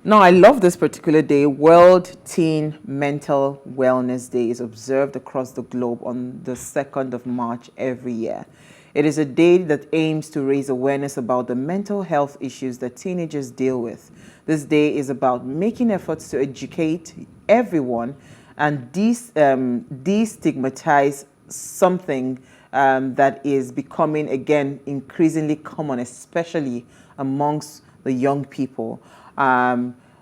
No, I love this particular day. World Teen Mental Wellness Day is observed across the globe on the 2nd of March every year. It is a day that aims to raise awareness about the mental health issues that teenagers deal with. This day is about making efforts to educate everyone and destigmatize something that is becoming, again, increasingly common, especially amongst the young people.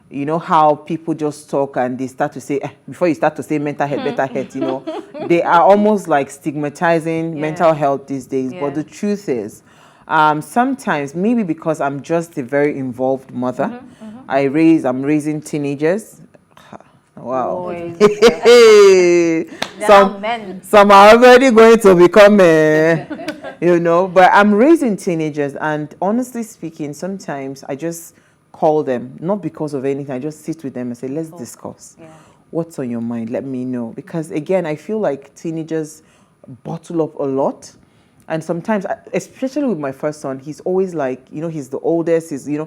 You know how people just talk and they start to say, before you start to say mental health, better health, you know, they are almost like stigmatizing mental health these days. But the truth is, sometimes, maybe because I'm just a very involved mother, I'm raising teenagers. Wow. Some are already going to become, you know, but I'm raising teenagers, and honestly speaking, sometimes I just call them, not because of anything, I just sit with them and say, let's discuss. What's on your mind? Let me know. Because again, I feel like teenagers bottle up a lot. And sometimes, especially with my first son, he's always like, you know, he's the oldest, so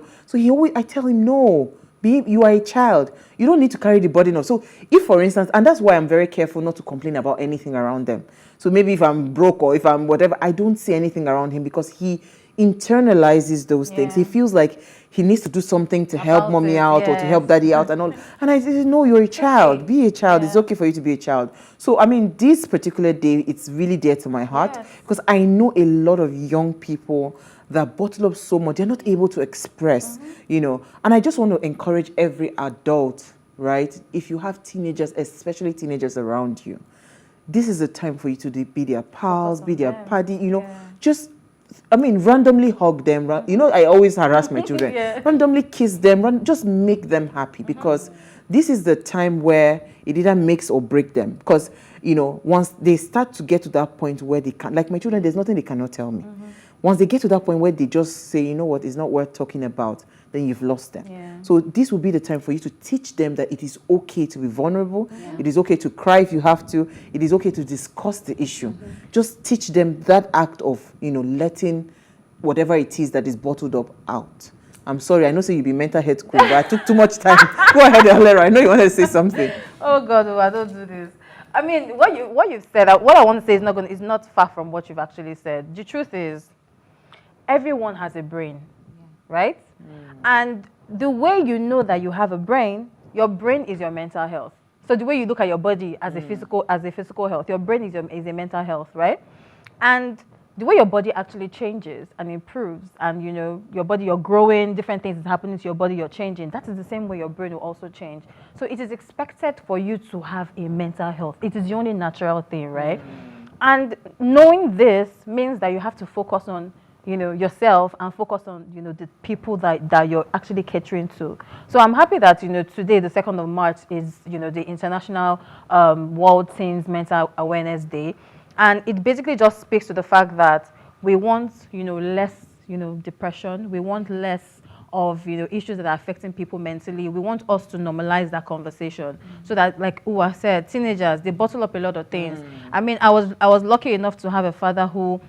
I tell him, no, you are a child. You don't need to carry the burden of. So if, for instance, and that's why I'm very careful not to complain about anything around them. So maybe if I'm broke or if I'm whatever, I don't say anything around him because he internalizes those things. He feels like he needs to do something to help mommy out or to help daddy out and all. And I say, no, you're a child. Be a child. It's okay for you to be a child. So, I mean, this particular day, it's really dear to my heart because I know a lot of young people that bottle up so much. They're not able to express, you know. And I just want to encourage every adult, right? If you have teenagers, especially teenagers around you, this is the time for you to be their pals, be their paddy, you know. Just, I mean, randomly hug them. You know, I always harass my children. Randomly kiss them. Just make them happy because this is the time where it either makes or break them. Because, you know, once they start to get to that point where they can't, like my children, there's nothing they cannot tell me. Once they get to that point where they just say, you know what, it's not worth talking about, then you've lost them. So this will be the time for you to teach them that it is okay to be vulnerable. It is okay to cry if you have to. It is okay to discuss the issue. Just teach them that act of, you know, letting whatever it is that is bottled up out. I'm sorry, I know you'll be mental health queen, but I took too much time. Go ahead, Alera. I know you want to say something. Oh God, I don't do this. I mean, what you've said, what I want to say is not far from what you've actually said. The truth is, everyone has a brain, right? And the way you know that you have a brain, your brain is your mental health. So the way you look at your body as a physical health, your brain is a mental health, right? And the way your body actually changes and improves, and you know, your body, you're growing, different things is happening to your body, you're changing. That is the same way your brain will also change. So it is expected for you to have a mental health. It is the only natural thing, right? And knowing this means that you have to focus on, you know, yourself and focus on, you know, the people that you're actually catering to. So I'm happy that, you know, today, the 2nd of March is, you know, the International World Teens Mental Awareness Day. And it basically just speaks to the fact that we want, you know, less, you know, depression. We want less of, you know, issues that are affecting people mentally. We want us to normalize that conversation so that, like Uwa said, teenagers, they bottle up a lot of things. I mean, I was lucky enough to have a father who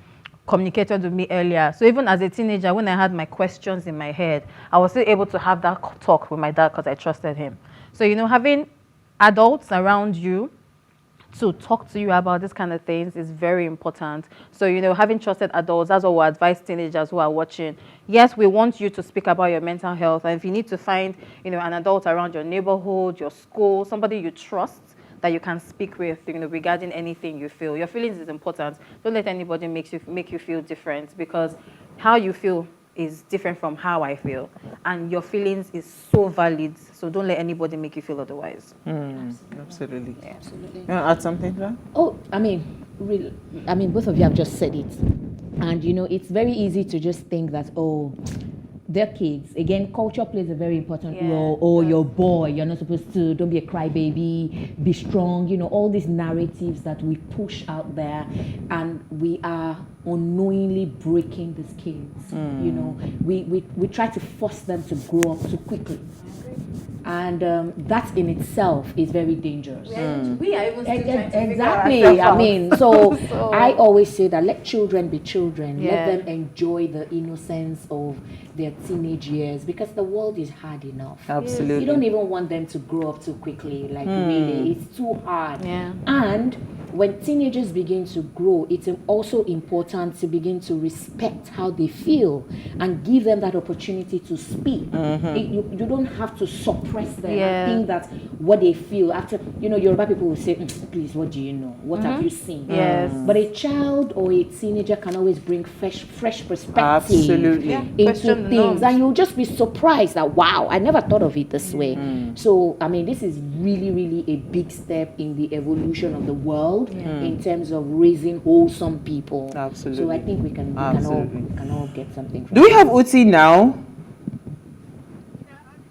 communicated with me earlier. So even as a teenager, when I had my questions in my head, I was still able to have that talk with my dad because I trusted him. So, you know, having adults around you to talk to you about this kind of things is very important. So, you know, having trusted adults, that's what we advise teenagers who are watching. Yes, we want you to speak about your mental health. And if you need to find, you know, an adult around your neighborhood, your school, somebody you trust, that you can speak with, you know, regarding anything you feel. Your feelings is important. Don't let anybody make you feel different, because how you feel is different from how I feel, and your feelings is so valid. So don't let anybody make you feel otherwise. Absolutely. Yeah. Absolutely. You want to add something to that? Oh, I mean, both of you have just said it, and you know, it's very easy to just think that, oh, they're kids. Again, culture plays a very important role. Oh, you're a boy, you're not supposed to, don't be a crybaby, be strong. You know, all these narratives that we push out there, and we are unknowingly breaking these kids. You know, we try to force them to grow up too quickly. And that in itself is very dangerous. We are even still trying to figure Exactly. ourselves I out. mean, so I always say that let children be children. Yeah. Let them enjoy the innocence of their teenage years, because the world is hard enough. Absolutely. You don't even want them to grow up too quickly. Like really, it's too hard. Yeah. And when teenagers begin to grow, it's also important to begin to respect how they feel and give them that opportunity to speak. You don't have to suppress them Yeah. and think that what they feel after, Yoruba people will say, please, what do you know? What have you seen? Yes. But a child or a teenager can always bring fresh perspective Absolutely. Yeah. into Question the things, norms. and you'll just be surprised that wow, I never thought of it this way. So I mean, this is really, really a big step in the evolution of the world in terms of raising wholesome people. Absolutely. So I think we can all get something from Do we have Uti now?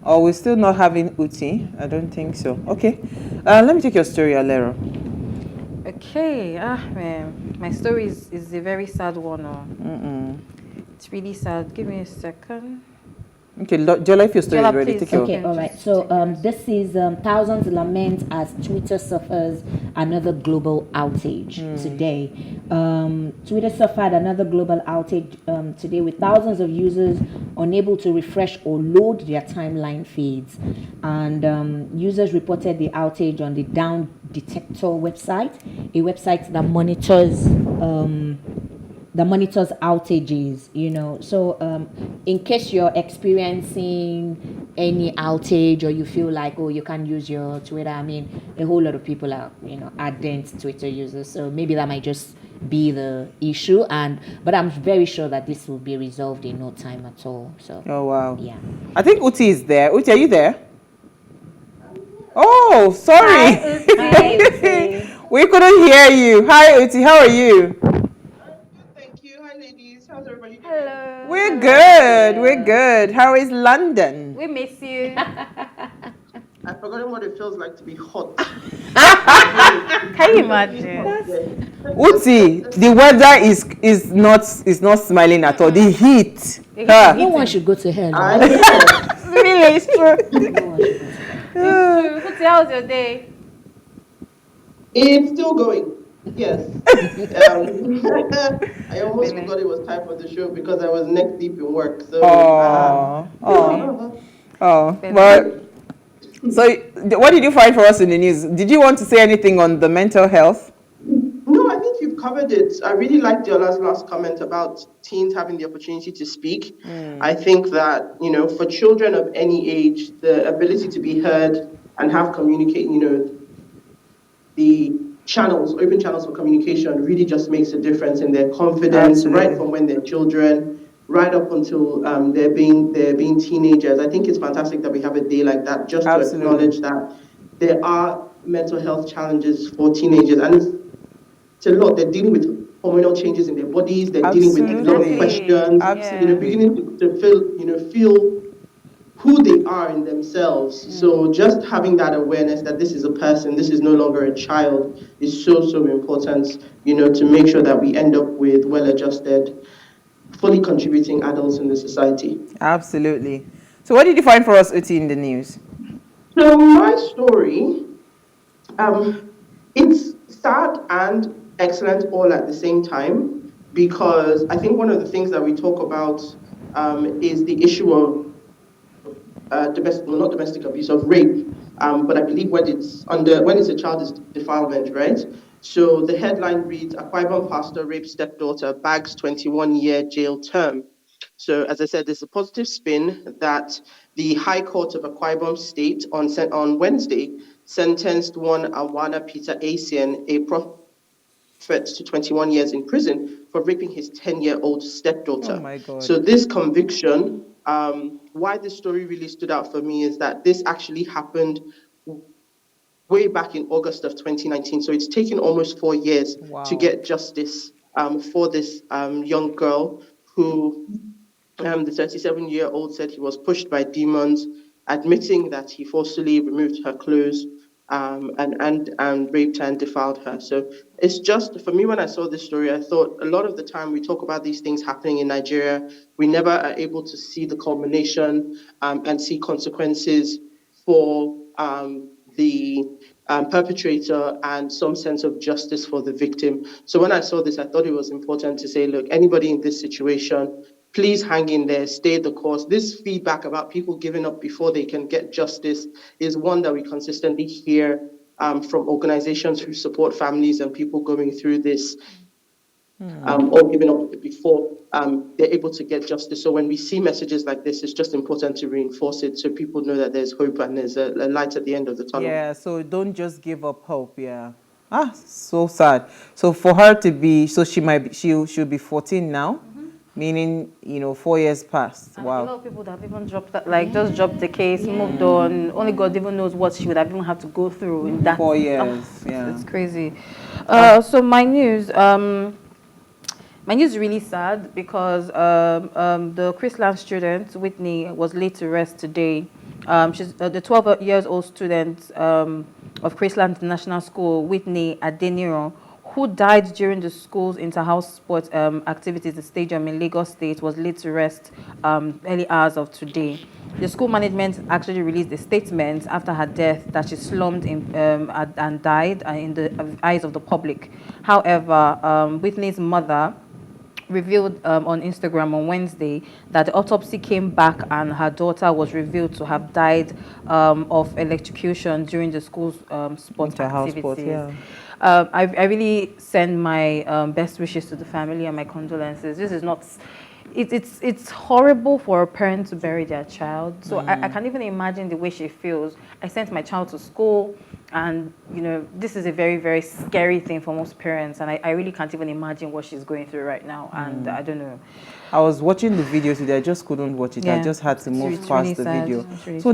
Or we're still not having Uti? I don't think so. Okay. Let me take your story, Alero. Okay, man, my story is a very sad one. It's really sad. Give me a second. Okay, Jola, if your story Jola, is ready, please. take your... Okay, all right. So this is thousands lament as Twitter suffers another global outage today. Twitter suffered another global outage today, with thousands of users unable to refresh or load their timeline feeds. And users reported the outage on the Down Detector website, a website that monitors outages, So in case you're experiencing any outage, or you feel like, oh, you can't use your Twitter, I mean, a whole lot of people are, ardent Twitter users. So maybe that might just be the issue. But I'm very sure that this will be resolved in no time at all. So, Oh, wow. yeah. I think Uti is there. Uti, are you there? Oh, sorry. Hi, Uti. We couldn't hear you. Hi, Uti. How are you? Thank you. Hi, ladies. How's everybody doing? Hello. We're good. We're good. How is London? We miss you. I've forgotten what it feels like to be hot. Can you imagine? Uti, the weather is not smiling at all. The heat. No one should go to hell. I Really, it's true. No one should go to hell. It's true. How's your day? It's still going. Yes. I almost forgot it was time for the show because I was neck deep in work. So. But so, what did you find for us in the news? Did you want to say anything on the mental health? No, I think you've covered it. I really liked Diola's last comment about teens having the opportunity to speak. I think that, for children of any age, the ability to be heard and have communicate, the open channels for communication really just makes a difference in their confidence. Absolutely. Right from when they're children, right up until they're being teenagers. I think it's fantastic that we have a day like that just Absolutely. to acknowledge that there are mental health challenges for teenagers, and it's a lot. They're dealing with hormonal changes in their bodies. They're dealing with a lot of Absolutely. questions. Absolutely. Beginning to feel who they are in themselves. So just having that awareness that this is a person, this is no longer a child, is so important. To make sure that we end up with well-adjusted, fully contributing adults in the society. Absolutely. So, what did you find for us, Uti, in the news? So my story, it's sad and excellent all at the same time, because I think one of the things that we talk about is the issue of not domestic abuse, of rape. But I believe when it's a child, is defilement, right? So the headline reads: Akwa Ibom pastor rapes stepdaughter, bags 21-year jail term. So, as I said, there's a positive spin that the High Court of Akwa Ibom State on Wednesday sentenced one Awana Peter Asian, a prophet, to 21 years in prison for raping his 10-year-old stepdaughter. Oh my God. So this conviction, why this story really stood out for me is that this actually happened way back in August of 2019. So it's taken almost 4 years to get justice for this young girl who the 37-year-old said he was pushed by demons, admitting that he forcibly removed her clothes and raped her and defiled her. So it's just, for me, when I saw this story, I thought a lot of the time we talk about these things happening in Nigeria, we never are able to see the culmination and see consequences for the perpetrator and some sense of justice for the victim. So when I saw this, I thought it was important to say, look, anybody in this situation, please hang in there, stay the course. This feedback about people giving up before they can get justice is one that we consistently hear from organizations who support families and people going through this. Or giving up before they're able to get justice. So when we see messages like this, it's just important to reinforce it so people know that there's hope and there's a light at the end of the tunnel. Yeah, so don't just give up hope, yeah. So sad. So for her to be, so she'll be 14 now, meaning, 4 years past. And Wow. a lot of people that have even dropped that, just dropped the case, moved on. Only God even knows what she would have even had to go through in that 4 years, yeah. It's crazy. So my news, my news is really sad because the Chrisland student, Whitney, was laid to rest today. She's the 12-year-old student of Chrisland International School, Whitney Adeniran, who died during the school's inter-house sports activities, the stadium in Lagos State, was laid to rest early hours of today. The school management actually released a statement after her death that she slumped and died in the eyes of the public. However, Whitney's mother revealed on Instagram on Wednesday that the autopsy came back and her daughter was revealed to have died of electrocution during the school's sports activities. Sport, yeah. I really send my best wishes to the family and my condolences. This is not... It's horrible for a parent to bury their child. So I can't even imagine the way she feels. I sent my child to school, and this is a very, very scary thing for most parents, and I really can't even imagine what she's going through right now. And I don't know. I was watching the video today. I just couldn't watch it. Yeah. I just had to move It's past really the sad. video. It's really So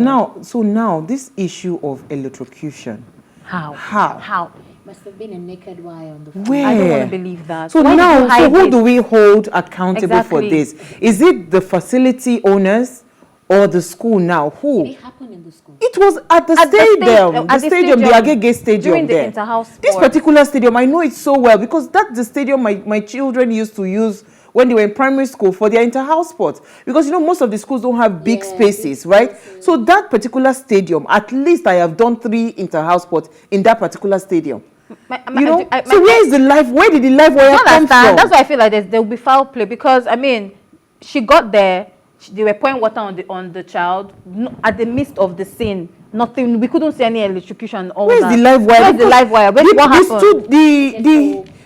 sad. now this issue of electrocution. How? Must have been a naked wire on the phone. Where? I don't want to believe that. So Why did you now, hide who it? do we hold accountable for Exactly. this? Is it the facility owners or the school now? Who? Did it happen in the school? It was at the At the stadium, at the the Agege Stadium during the there. inter-house This sport. particular stadium, I know it so well because that's the stadium my children used to use when they were in primary school for their inter-house sports. Because most of the schools don't have big spaces, right? So that particular stadium, at least I have done 3 inter-house sports in that particular stadium. So where is the live? Where did the live wire come from? That's why I feel like there will be foul play because she got there. They were pouring water on the child at the midst of the scene. Nothing. We couldn't see any electrocution. Where's the live wire? Where's the live wire? What happened?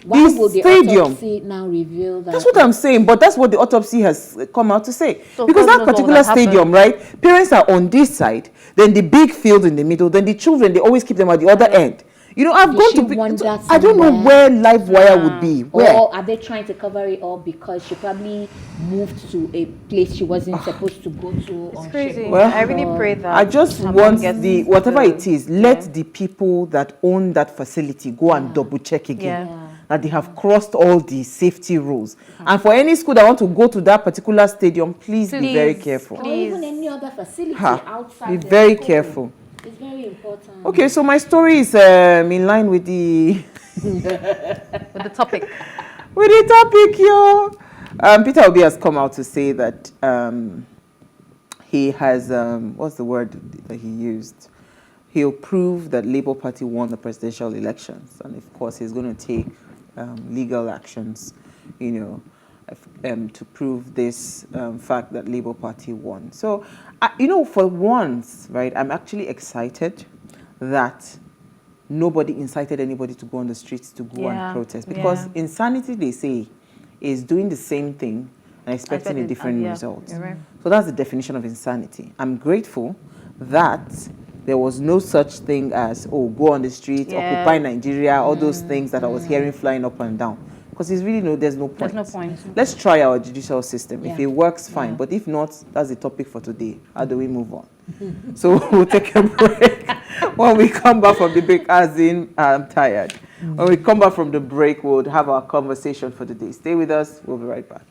Why will the stadium autopsy now reveal that? That's what I'm saying, but that's what the autopsy has come out to say. So because God that knows what particular would have stadium, right? Parents are on this side, then the big field in the middle, then the children, they always keep them at the other end. I've gone to... I don't know where live wire would be. Where? Or are they trying to cover it up because she probably moved to a place she wasn't supposed to go to? It's crazy. Well, I really pray that... I just want whatever it is, let the people that own that facility go and double check again. Yeah. That they have crossed all the safety rules. And for any school that want to go to that particular stadium, please be very careful. Or even any other facility outside. Be the very school. careful. It's very important. Okay, so my story is in line with the With the topic. Peter Obi has come out to say that he has what's the word that he used? He'll prove that Labour Party won the presidential elections, and of course he's going to take legal actions, to prove this fact that Labour Party won. So, for once, right, I'm actually excited that nobody incited anybody to go on the streets to go and protest. Because insanity, they say, is doing the same thing and expecting a different result. Right. So that's the definition of insanity. I'm grateful that there was no such thing as, go on the street, occupy Nigeria, all those things that I was hearing flying up and down. Because there's no point. There's no point. Let's try our judicial system. If it works, fine. But if not, that's the topic for today. How do we move on? So we'll take a break. When we come back from the break, I'm tired. When we come back from the break, we'll have our conversation for the day. Stay with us. We'll be right back.